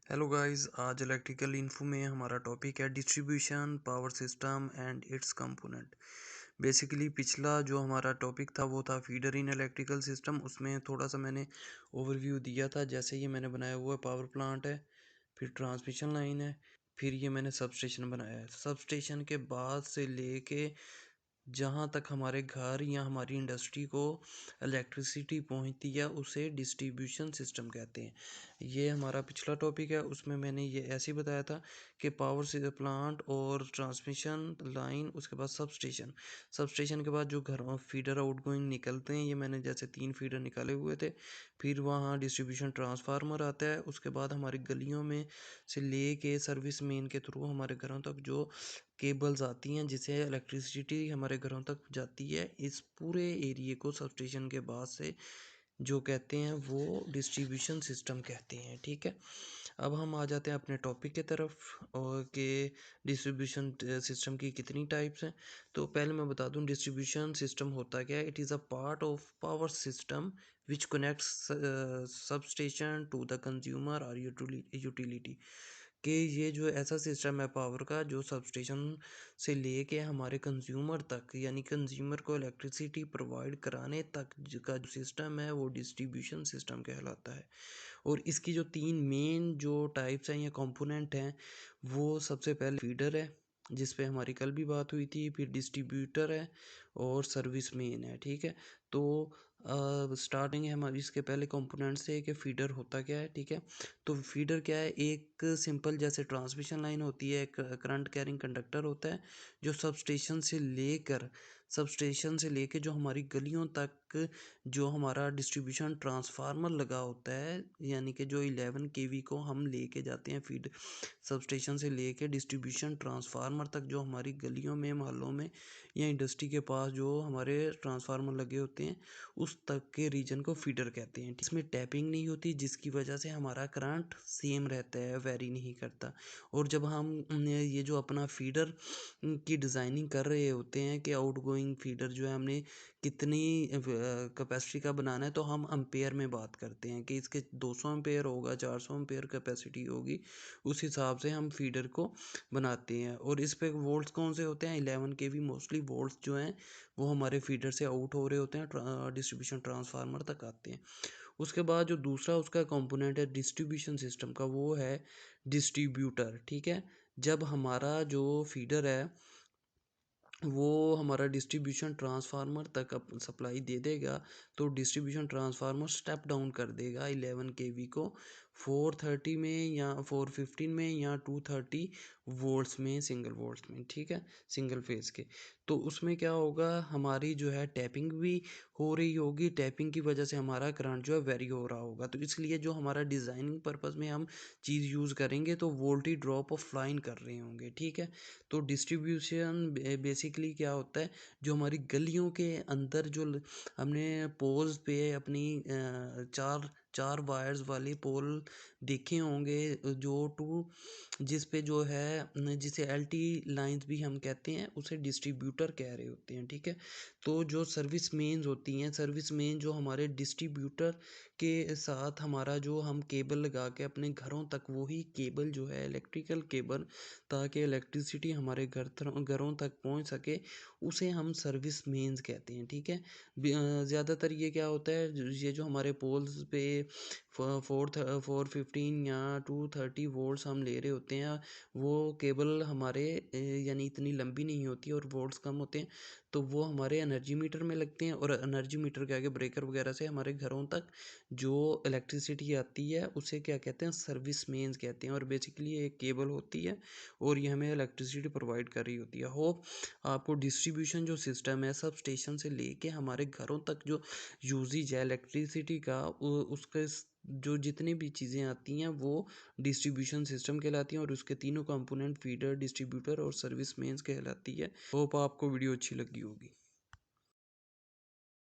Hello guys, आज electrical info में हमारा टॉपिक है distribution power system and it's component. Basically पिछला जो हमारा टॉपिक था वो था फीडर इन इलेक्ट्रिकल सिस्टम। उसमें थोड़ा सा मैंने ओवरव्यू दिया था, जैसे ये मैंने बनाया हुआ है पावर प्लांट है, फिर ट्रांसमिशन लाइन है, फिर ये मैंने सबस्टेशन बनाया है। सबस्टेशन के बाद से लेके जहाँ तक हमारे घर या हमारी इंडस्ट्री को इलेक्ट्रिसिटी पहुँचती है उसे डिस्ट्रीब्यूशन सिस्टम कहते हैं। ये हमारा पिछला टॉपिक है, उसमें मैंने ये ऐसे ही बताया था कि पावर से प्लांट और ट्रांसमिशन लाइन, उसके बाद सबस्टेशन। सबस्टेशन के बाद जो घरों फीडर आउटगोइंग निकलते हैं, ये मैंने जैसे 3 फीडर निकाले हुए थे। फिर वहाँ डिस्ट्रीब्यूशन ट्रांसफार्मर आता है। उसके बाद हमारी गलियों में से लेके सर्विस मेन के थ्रू हमारे घरों तक जो केबल्स आती हैं जिससे इलेक्ट्रिसिटी हमारे घरों तक जाती है, इस पूरे एरिए को सबस्टेशन के बाद से जो कहते हैं वो डिस्ट्रीब्यूशन सिस्टम कहते हैं। ठीक है, अब हम आ जाते हैं अपने टॉपिक की तरफ और कि डिस्ट्रीब्यूशन सिस्टम की कितनी टाइप्स हैं। तो पहले मैं बता दूं डिस्ट्रीब्यूशन सिस्टम होता क्या है। It is a part of power system which connects substation to the consumer और यूटिलिटी। कि ये जो ऐसा सिस्टम है पावर का जो सबस्टेशन से लेके हमारे कंज्यूमर तक, यानी कंज्यूमर को इलेक्ट्रिसिटी प्रोवाइड कराने तक का जो सिस्टम है वो डिस्ट्रीब्यूशन सिस्टम कहलाता है। और इसकी जो 3 मेन जो टाइप्स हैं या कंपोनेंट हैं, वो सबसे पहले फीडर है जिस पे हमारी कल भी बात हुई थी, फिर डिस्ट्रीब्यूटर है और सर्विस मेन है। ठीक है, तो स्टार्टिंग है हमारी इसके पहले कंपोनेंट से कि फीडर होता क्या है। ठीक है, तो फीडर क्या है, एक सिंपल जैसे ट्रांसमिशन लाइन होती है, एक करंट कैरिंग कंडक्टर होता है जो सबस्टेशन से लेकर जो हमारी गलियों तक जो हमारा डिस्ट्रीब्यूशन ट्रांसफार्मर लगा होता है, यानी कि जो 11 केवी को हम लेके जाते हैं फीड सबस्टेशन से लेके डिस्ट्रीब्यूशन ट्रांसफार्मर तक, जो हमारी गलियों में, मोहल्लों में या इंडस्ट्री के पास जो हमारे ट्रांसफार्मर लगे होते हैं, उस तक के रीजन को फीडर कहते हैं। इसमें टैपिंग नहीं होती जिसकी वजह से हमारा करंट सेम रहता है, वेरी नहीं करता। और जब हम ये जो अपना फीडर की डिज़ाइनिंग कर रहे होते हैं कि आउटगोइंग फीडर जो है हमने कितनी कैपेसिटी का बनाना है, तो हम एम्पेयर में बात करते हैं कि इसके 200 एम्पेयर होगा, 400 एम्पेयर कैपेसिटी होगी, उस हिसाब से हम फीडर को बनाते हैं। और इस पे वोल्ट्स कौन से होते हैं, 11 केवी मोस्टली वोल्ट्स जो हैं वो हमारे फीडर से आउट हो रहे होते हैं, डिस्ट्रीब्यूशन ट्रांसफार्मर तक आते हैं। उसके बाद जो दूसरा उसका कंपोनेंट है डिस्ट्रीब्यूशन सिस्टम का, वो है डिस्ट्रीब्यूटर। ठीक है, जब हमारा जो फीडर है वो हमारा डिस्ट्रीब्यूशन ट्रांसफार्मर तक सप्लाई दे देगा, तो डिस्ट्रीब्यूशन ट्रांसफार्मर स्टेप डाउन कर देगा 11 केवी को 430 में या 415 में या 230 वोल्ट्स में, सिंगल वोल्ट्स में। ठीक है, सिंगल फेज के। तो उसमें क्या होगा, हमारी जो है टैपिंग भी हो रही होगी, टैपिंग की वजह से हमारा करंट जो है वेरी हो रहा होगा। तो इसलिए जो हमारा डिज़ाइनिंग पर्पज़ में हम चीज़ यूज़ करेंगे तो वोल्टेज ड्रॉप ऑफ लाइन कर रहे होंगे। ठीक है, तो डिस्ट्रीब्यूशन बेसिकली क्या होता है, जो हमारी गलियों के अंदर जो हमने पोल्स पे अपनी चार चार वायर्स वाले पोल देखे होंगे, जो टू जिस पे जो है जिसे एलटी लाइंस भी हम कहते हैं, उसे डिस्ट्रीब्यूटर कह रहे होते हैं। ठीक है, तो जो सर्विस मेन्स होती हैं, सर्विस मेन जो हमारे डिस्ट्रीब्यूटर के साथ हमारा जो हम केबल लगा के अपने घरों तक, वही केबल जो है इलेक्ट्रिकल केबल, ताकि इलेक्ट्रिसिटी हमारे घरों तक पहुंच सके, उसे हम सर्विस मेंस कहते हैं। ठीक है, ज़्यादातर ये क्या होता है, ये जो हमारे पोल्स पे 415 या 230 वोल्ट्स हम ले रहे होते हैं, वो केबल हमारे यानी इतनी लंबी नहीं होती और वोल्ट्स कम होते हैं, तो वो हमारे एनर्जी मीटर में लगते हैं। और एनर्जी मीटर के आगे ब्रेकर वगैरह से हमारे घरों तक जो इलेक्ट्रिसिटी आती है उसे क्या कहते हैं, सर्विस मेंस कहते हैं। और बेसिकली ये एक केबल होती है और ये हमें इलेक्ट्रिसिटी प्रोवाइड कर रही होती है। होप आपको डिस्ट्रीब्यूशन जो सिस्टम है सब स्टेशन से लेके हमारे घरों तक जो यूजेज है इलेक्ट्रिसिटी का, उसके जो जितनी भी चीज़ें आती हैं वो डिस्ट्रीब्यूशन सिस्टम कहलाती हैं, और उसके तीनों कंपोनेंट फीडर, डिस्ट्रीब्यूटर और सर्विस मेंस कहलाती है। होप आपको वीडियो अच्छी लगी होगी।